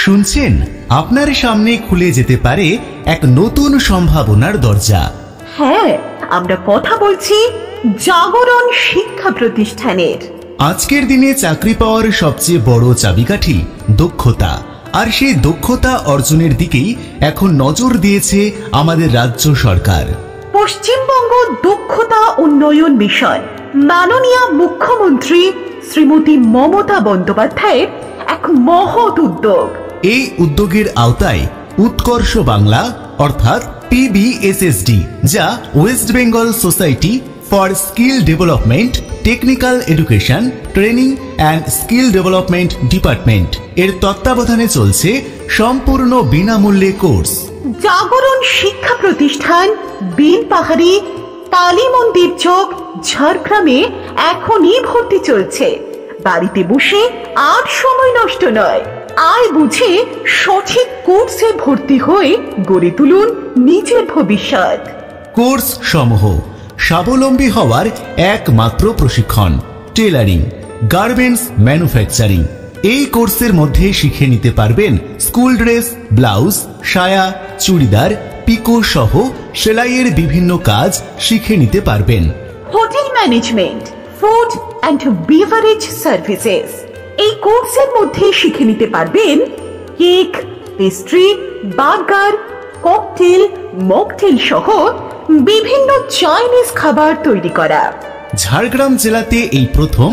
শুনছেন, আপনার সামনে খুলে যেতে পারে এক নতুন সম্ভাবনার দরজা। হ্যাঁ, আমরা কথা বলছি জাগরণ শিক্ষা প্রতিষ্ঠানের। আজকের দিনে চাকরি পাওয়ার সবচেয়ে বড় চাবিকাঠি দক্ষতা, আর সেই দক্ষতা অর্জনের দিকেই এখন নজর দিয়েছে আমাদের রাজ্য সরকার। পশ্চিমবঙ্গ দক্ষতা উন্নয়ন মিশন মাননীয় মুখ্যমন্ত্রী শ্রীমতী মমতা বন্দ্যোপাধ্যায়ের এক মহৎ উদ্যোগ। এই উদ্যোগের আওতায় উৎকর্ষ বাংলা অর্থাৎ PBSSD, যা West Bengal society for skill development, technical education, training and skill development department এর তত্ত্বাবধানে চলছে সম্পূর্ণ বিনামূল্যে কোর্স। জাগরণ শিক্ষা প্রতিষ্ঠান বেলপাহাড়ি কালী মন্দির চক ঝাড়গ্রামে এখনই ভর্তি চলছে। বাড়িতে বসে আর সময় নষ্ট নয়, আয় বুঝে সঠিক কোর্সে ভর্তি হয়ে গড়ে তুলুন নিজের ভবিষ্যৎ। কোর্স সমূহ: স্বাবলম্বী হওয়ার একমাত্র প্রশিক্ষণ, টেলারিং, গার্মেন্টস ম্যানুফ্যাকচারিং। এই কোর্সের মধ্যে শিখে নিতে পারবেন স্কুল ড্রেস, ব্লাউজ, সায়া, চুড়িদার, পিকো সহ সেলাইয়ের বিভিন্ন কাজ শিখে নিতে পারবেন। Hotel management, food and beverage services. এই কোর্সের মধ্যে শিখে নিতে পারবেন cake, pastry, burger, cocktail, mocktail সহ বিভিন্ন চাইনিজ খাবার তৈরি করা। ঝাড়গ্রাম জেলাতে এই প্রথম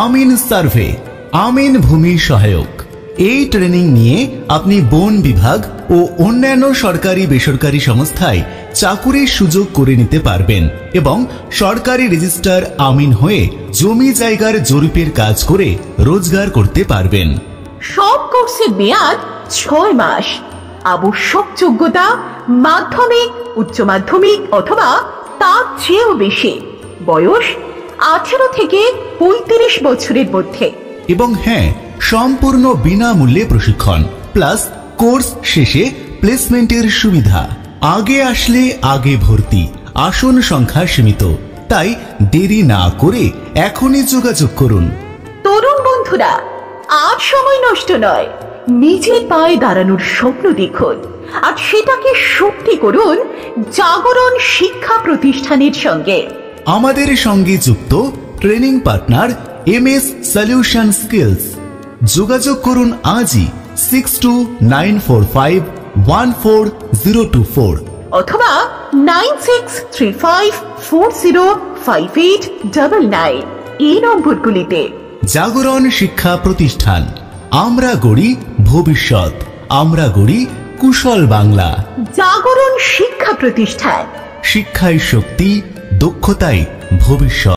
আমিন সার্ভে, আমিন ভূমি সহায়ক। এই ট্রেনিং নিয়ে আপনি বন বিভাগ ও অন্যান্য সরকারি বেসরকারি সংস্থায় চাকুরির সুযোগ করে নিতে পারবেন এবং সরকারি রেজিস্ট্রার আমিন হয়ে জমি জায়গার জরিপের কাজ করে রোজগার করতে পারবেন। সব কোর্সের মেয়াদ 6 মাস। আবশ্যক যোগ্যতা মাধ্যমিক, উচ্চ মাধ্যমিক অথবা তার চেয়েও বেশি। বয়স 18 থেকে 35 বছরের মধ্যে। এবং হ্যাঁ, সম্পূর্ণ বিনামূল্যে প্রশিক্ষণ প্লাস কোর্স শেষে প্লেসমেন্টের সুবিধা। আগে আসলে আগে ভর্তি, আসন সংখ্যা সীমিত, তাই দেরি না করে এখনই যোগাযোগ করুন। তরুণ বন্ধুরা, আর সময় নষ্ট নয়, নিজের পায়ে দাঁড়ানোর স্বপ্ন দেখুন আর সেটাকে সত্যি করুন জাগরণ শিক্ষা প্রতিষ্ঠানের সঙ্গে। আমাদের সঙ্গে যুক্ত training partner MS solution skills. যোগাযোগ করুন আজই 6294514024 অথবা 9635405899 এই নম্বরগুলিতে। জাগরণ শিক্ষা প্রতিষ্ঠান, আমরা গড়ি ভবিষ্যৎ, আমরা গড়ি কুশল বাংলা। জাগরণ শিক্ষা প্রতিষ্ঠান, শিক্ষাই শক্তি, দক্ষতাই ভবিষ্যৎ।